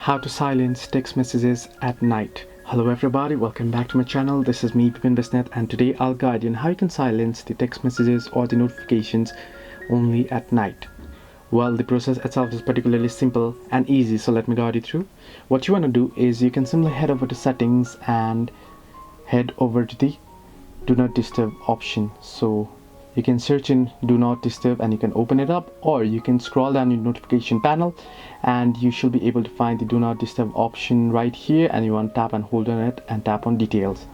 How to silence text messages at night. Hello everybody, welcome back to my channel. This is me, Bipin Bisnet, and today I'll guide you on how you can silence the text messages or the notifications only at night. Well, the process itself is particularly simple and easy, so let me guide you through. What you want to do is you can simply head over to settings and head over to the do not disturb option. So you can search in do not disturb and you can open it up, or you can scroll down your notification panel and you should be able to find the do not disturb option right here, and you want to tap and hold on it and tap on details.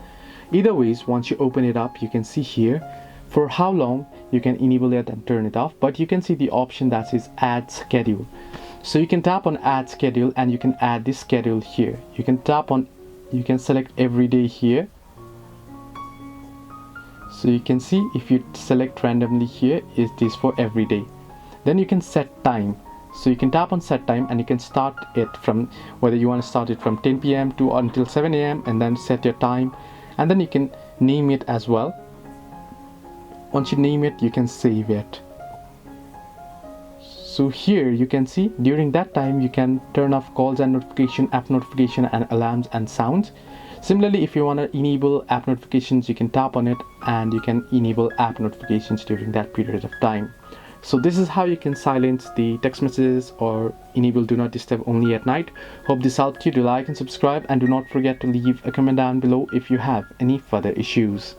Either ways, once you open it up, you can see here for how long you can enable it and turn it off, but you can see the option that says add schedule. So you can tap on add schedule and you can add this schedule here. You can select every day here. So you can see if you select randomly here, it is for every day. Then you can set time. So you can tap on set time and you can start it from whether you want to start it from 10 p.m. to until 7 a.m. and then set your time, and then you can name it as well. Once you name it, you can save it. So here you can see during that time you can turn off calls and notification, app notification and alarms and sounds. Similarly, if you want to enable app notifications, you can tap on it and you can enable app notifications during that period of time. So this is how you can silence the text messages or enable do not disturb only at night. Hope this helped you. Do like and subscribe, and do not forget to leave a comment down below if you have any further issues.